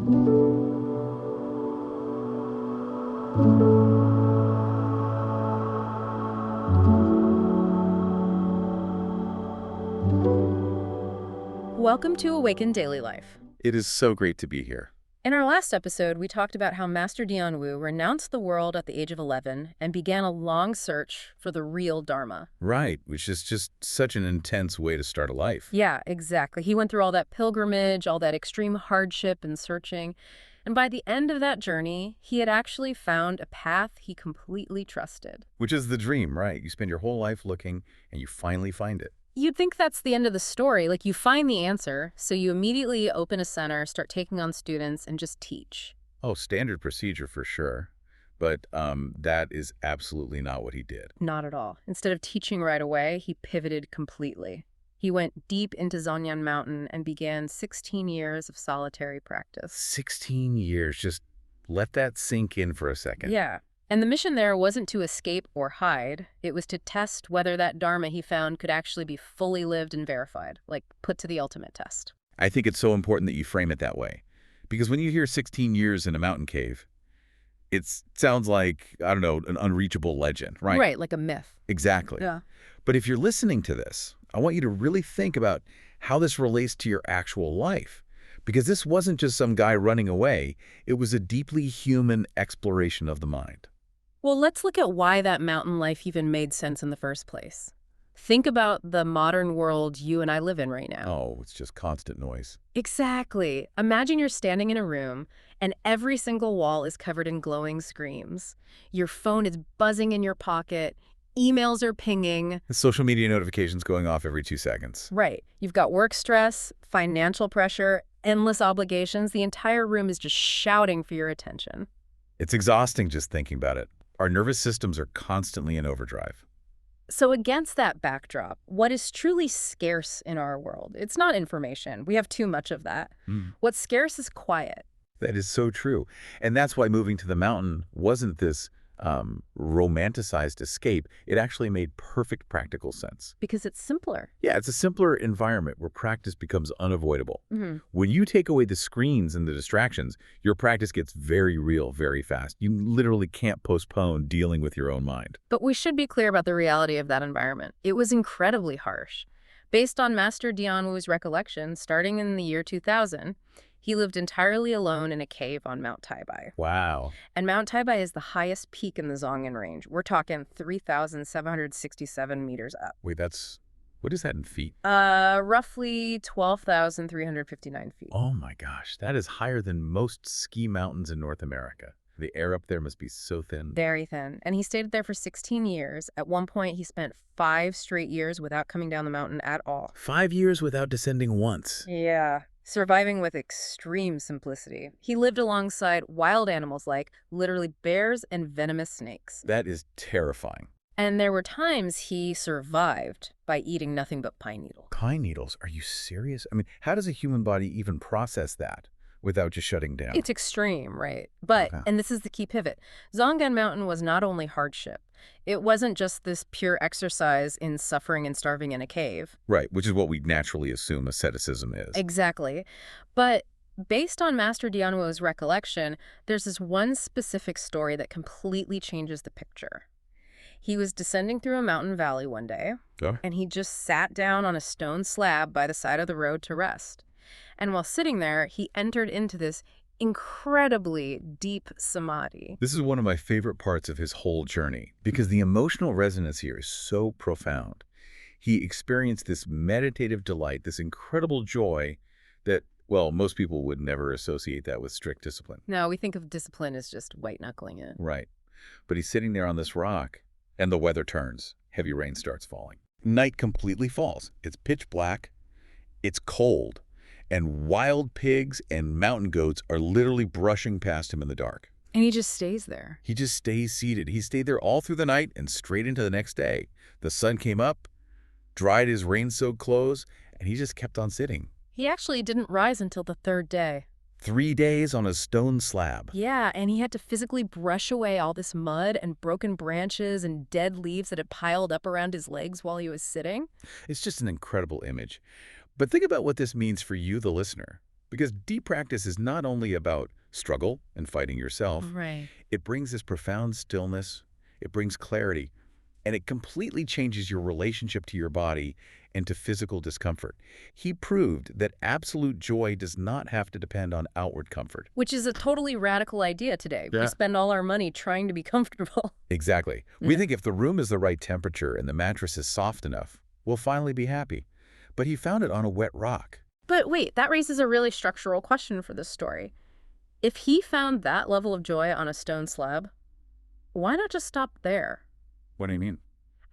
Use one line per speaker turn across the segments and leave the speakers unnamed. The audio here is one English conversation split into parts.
Welcome to Awaken Daily Life.
It is so great to be here.
In our last episode, we talked about how Master Dianwu renounced the world at the age of 11 and began a long search for the real Dharma.
Right, which is just such an intense way to start a life.
Yeah, exactly. He went through all that pilgrimage, all that extreme hardship and searching. And by the end of that journey, he had actually found a path he completely trusted.
Which is the dream, right? You spend your whole life looking and you finally find it.
You'd think that's the end of the story. Like, you find the answer, so you immediately open a center, start taking on students, and just teach.
Oh, standard procedure for sure. But that is absolutely not what he did.
Not at all. Instead of teaching right away, he pivoted completely. He went deep into Zhongnan Mountain and began 16 years of solitary practice.
16 years. Just let that sink in for a second.
Yeah. And the mission there wasn't to escape or hide. It was to test whether that Dharma he found could actually be fully lived and verified, like put to the ultimate test.
I think it's so important that you frame it that way. Because when you hear 16 years in a mountain cave, it sounds like, I don't know, an unreachable legend, right?
Right, like a myth.
Exactly.
Yeah.
But if you're listening to this, I want you to really think about how this relates to your actual life. Because this wasn't just some guy running away. It was a deeply human exploration of the mind.
Well, let's look at why that mountain life even made sense in the first place. Think about the modern world you and I live in right now.
Oh, it's just constant noise.
Exactly. Imagine you're standing in a room and every single wall is covered in glowing screens. Your phone is buzzing in your pocket. Emails are pinging.
The social media notifications going off every 2 seconds.
Right. You've got work stress, financial pressure, endless obligations. The entire room is just shouting for your attention.
It's exhausting just thinking about it. Our nervous systems are constantly in overdrive.
So against that backdrop, what is truly scarce in our world? It's not information. We have too much of that. What's scarce is quiet.
That is so true. And that's why moving to the mountain wasn't this romanticized escape. It actually made perfect practical sense.
Because it's simpler.
Yeah, it's a simpler environment where practice becomes unavoidable. When you take away the screens and the distractions, your practice gets very real very fast. You literally can't postpone dealing with your own mind.
But we should be clear about the reality of that environment. It was incredibly harsh. Based on Master Dianwu's recollection, starting in the year 2000, he lived entirely alone in a cave on Mount Taibai.
Wow.
And Mount Taibai is the highest peak in the Zhongnan range. We're talking 3,767 meters up.
Wait, what is that in feet?
Roughly 12,359 feet.
Oh my gosh, that is higher than most ski mountains in North America. The air up there must be so thin.
Very thin. And he stayed there for 16 years. At one point, he spent 5 straight years without coming down the mountain at all.
5 years without descending once.
Yeah. Surviving with extreme simplicity. He lived alongside wild animals like literally bears and venomous snakes.
That is terrifying.
And there were times he survived by eating nothing but pine needles.
Pine needles? Are you serious? I mean, how does a human body even process that without just shutting down?
It's extreme, right? But, and this is the key pivot, Zhongnan Mountain was not only hardship. It wasn't just this pure exercise in suffering and starving in a cave.
Right, which is what we naturally assume asceticism is.
Exactly. But based on Master Dianwu's recollection, there's this one specific story that completely changes the picture. He was descending through a mountain valley one day, and he just sat down on a stone slab by the side of the road to rest. And while sitting there, he entered into this incredibly deep samadhi.
This is one of my favorite parts of his whole journey because the emotional resonance here is so profound. He experienced this meditative delight, this incredible joy that, well, most people would never associate that with strict discipline.
No, we think of discipline as just white-knuckling it.
Right. But he's sitting there on this rock, and the weather turns. Heavy rain starts falling. Night completely falls. It's pitch black. It's cold. And wild pigs and mountain goats are literally brushing past him in the dark.
And he just stays there.
He just stays seated. He stayed there all through the night and straight into the next day. The sun came up, dried his rain-soaked clothes, and he just kept on sitting.
He actually didn't rise until the 3rd day.
3 days on a stone slab.
Yeah, and he had to physically brush away all this mud and broken branches and dead leaves that had piled up around his legs while he was sitting.
It's just an incredible image. But think about what this means for you, the listener. Because deep practice is not only about struggle and fighting yourself,
Right.
it brings this profound stillness, it brings clarity, and it completely changes your relationship to your body and to physical discomfort. He proved that absolute joy does not have to depend on outward comfort.
Which is a totally radical idea today. We
Yeah.
spend all our money trying to be comfortable.
Exactly. We
Yeah.
think if the room is the right temperature and the mattress is soft enough, we'll finally be happy. But he found it on a wet rock.
But wait, that raises a really structural question for this story. If he found that level of joy on a stone slab, why not just stop there?
What do you mean?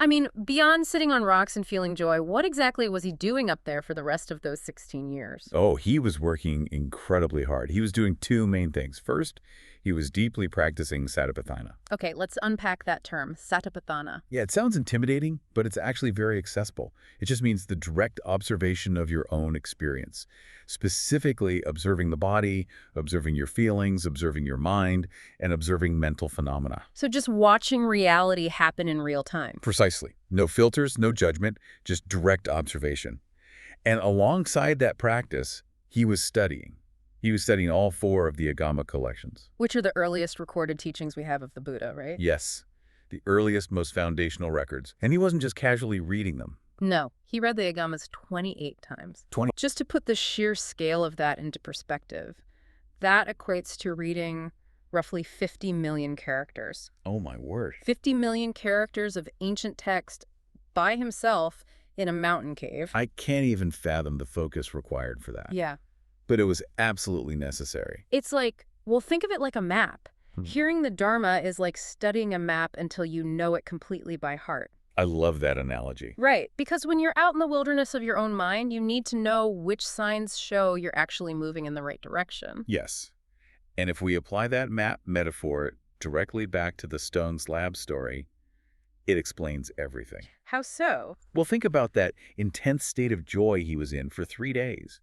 I mean, beyond sitting on rocks and feeling joy, what exactly was he doing up there for the rest of those 16 years?
Oh, he was working incredibly hard. He was doing two main things. First, he was deeply practicing satipatthana.
Okay, let's unpack that term, satipatthana.
Yeah, it sounds intimidating, but it's actually very accessible. It just means the direct observation of your own experience, specifically observing the body, observing your feelings, observing your mind, and observing mental phenomena.
So just watching reality happen in real time.
Precisely. No filters, no judgment, just direct observation. And alongside that practice, he was studying. He was studying all four of the Agama collections.
Which are the earliest recorded teachings we have of the Buddha, right?
Yes, the earliest, most foundational records. And he wasn't just casually reading them.
No, he read the Agamas 28 times.
20.
Just to put the sheer scale of that into perspective, that equates to reading roughly 50 million characters.
Oh my word.
50 million characters of ancient text by himself in a mountain cave.
I can't even fathom the focus required for that.
Yeah.
But it was absolutely necessary.
It's like, well, think of it like a map.
Hmm.
Hearing the Dharma is like studying a map until you know it completely by heart.
I love that analogy.
Right, because when you're out in the wilderness of your own mind, you need to know which signs show you're actually moving in the right direction.
Yes. And if we apply that map metaphor directly back to the stone slab story, it explains everything.
How so?
Well, think about that intense state of joy he was in for 3 days.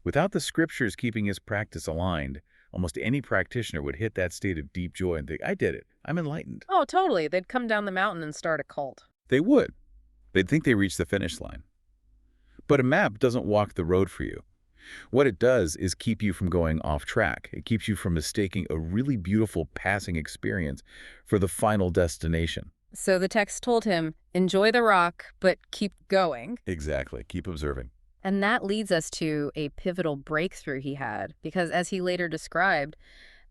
Without the scriptures keeping his practice aligned, almost any practitioner would hit that state of deep joy and think, I did it. I'm enlightened.
Oh, totally. They'd come down the mountain and start a cult.
They would. They'd think they reached the finish line. But a map doesn't walk the road for you. What it does is keep you from going off track. It keeps you from mistaking a really beautiful passing experience for the final destination.
So the text told him, enjoy the rock, but keep going.
Exactly. Keep observing.
And that leads us to a pivotal breakthrough he had, because as he later described,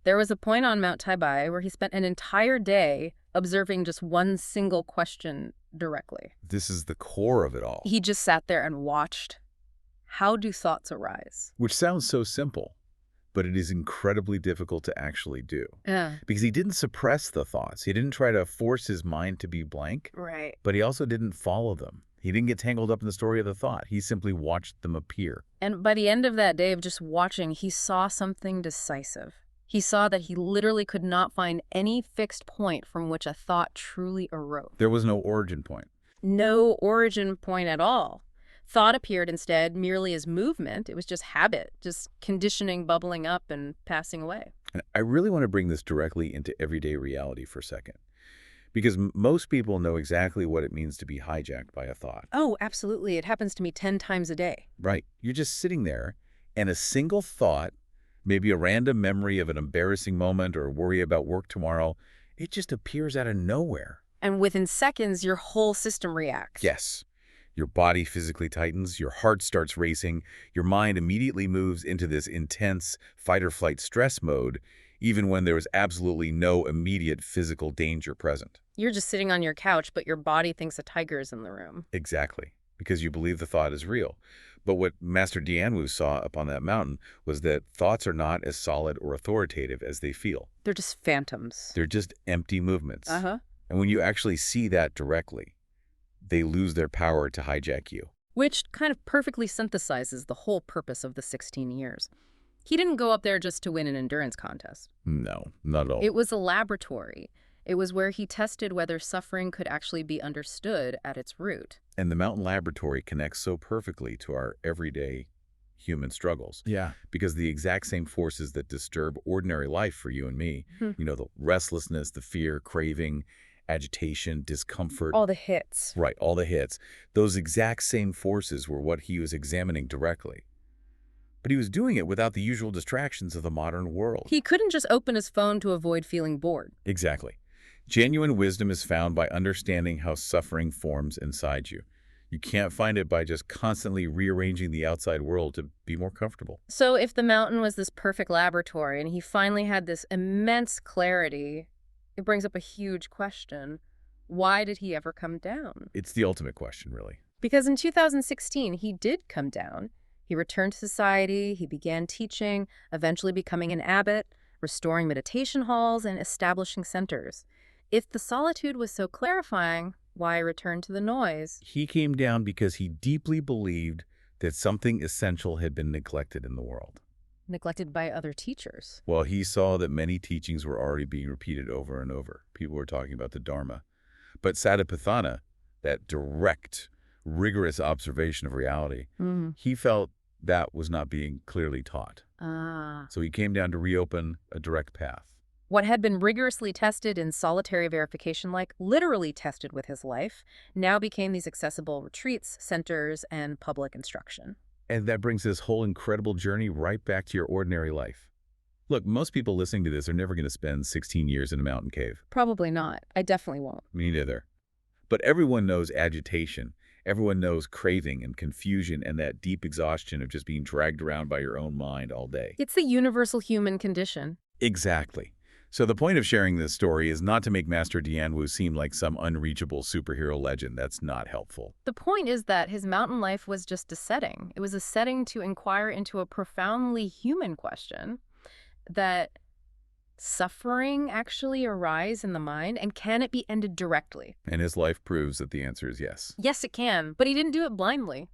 there was a point on Mount Taibai where he spent an entire day observing just one single question directly.
This is the core of it all.
He just sat there and watched. How do thoughts arise?
Which sounds so simple, but it is incredibly difficult to actually do.
Yeah.
Because he didn't suppress the thoughts. He didn't try to force his mind to be blank,
Right.
but he also didn't follow them. He didn't get tangled up in the story of the thought. He simply watched them appear.
And by the end of that day of just watching, he saw something decisive. He saw that he literally could not find any fixed point from which a thought truly arose.
There was no origin point.
No origin point at all. Thought appeared instead merely as movement. It was just habit, just conditioning bubbling up and passing away.
And I really want to bring this directly into everyday reality for a second. Because most people know exactly what it means to be hijacked by a thought.
Oh, absolutely. It happens to me 10 times a day.
Right. You're just sitting there, and a single thought, maybe a random memory of an embarrassing moment or worry about work tomorrow, it just appears out of nowhere.
And within seconds, your whole system reacts.
Yes. Your body physically tightens, your heart starts racing, your mind immediately moves into this intense fight-or-flight stress mode, even when there is absolutely no immediate physical danger present.
You're just sitting on your couch, but your body thinks a tiger is in the room.
Exactly, because you believe the thought is real. But what Master Dianwu saw up on that mountain was that thoughts are not as solid or authoritative as they feel.
They're just phantoms.
They're just empty movements.
Uh-huh.
And when you actually see that directly, they lose their power to hijack you.
Which kind of perfectly synthesizes the whole purpose of the 16 years. He didn't go up there just to win an endurance contest.
No, not at all.
It was a laboratory. It was where he tested whether suffering could actually be understood at its root.
And the mountain laboratory connects so perfectly to our everyday human struggles.
Yeah.
Because the exact same forces that disturb ordinary life for you and me, the restlessness, the fear, craving, agitation, discomfort.
All the hits.
Right, all the hits. Those exact same forces were what he was examining directly. But he was doing it without the usual distractions of the modern world.
He couldn't just open his phone to avoid feeling bored.
Exactly. Genuine wisdom is found by understanding how suffering forms inside you. You can't find it by just constantly rearranging the outside world to be more comfortable.
So if the mountain was this perfect laboratory and he finally had this immense clarity, it brings up a huge question. Why did he ever come down?
It's the ultimate question, really.
Because in 2016, he did come down. He returned to society, he began teaching, eventually becoming an abbot, restoring meditation halls, and establishing centers. If the solitude was so clarifying, why return to the noise?
He came down because he deeply believed that something essential had been neglected in the world.
Neglected by other teachers.
Well, he saw that many teachings were already being repeated over and over. People were talking about the Dharma. But Satipatthana, that direct, rigorous observation of reality, he felt that was not being clearly taught. So he came down to reopen a direct path.
What had been rigorously tested in solitary verification, like literally tested with his life, now became these accessible retreats, centers, and public instruction.
And that brings this whole incredible journey right back to your ordinary life. Look, most people listening to this are never going to spend 16 years in a mountain cave.
Probably not. I definitely won't.
Me neither. But everyone knows agitation. Everyone knows craving and confusion and that deep exhaustion of just being dragged around by your own mind all day.
It's the universal human condition.
Exactly. So the point of sharing this story is not to make Master Dianwu seem like some unreachable superhero legend. That's not helpful.
The point is that his mountain life was just a setting. It was a setting to inquire into a profoundly human question, that suffering actually arise in the mind, and can it be ended directly?
And his life proves that the answer is yes.
Yes, it can, but he didn't do it blindly.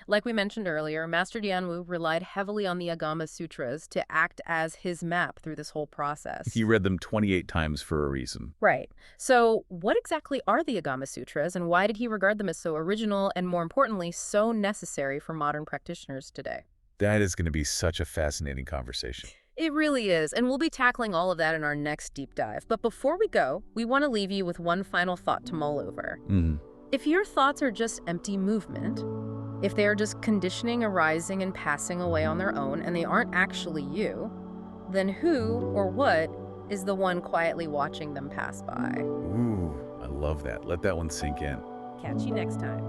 Like we mentioned earlier, Master Dianwu relied heavily on the Agama Sutras to act as his map through this whole process.
He read them 28 times for a reason.
Right. So what exactly are the Agama Sutras, and why did he regard them as so original and, more importantly, so necessary for modern practitioners today?
That is going to be such a fascinating conversation.
It really is, and we'll be tackling all of that in our next deep dive. But before we go, we want to leave you with one final thought to mull over. If your thoughts are just empty movement, if they are just conditioning arising and passing away on their own, and they aren't actually you, then who or what is the one quietly watching them pass by?
Ooh, I love that. Let that one sink in.
Catch you next time.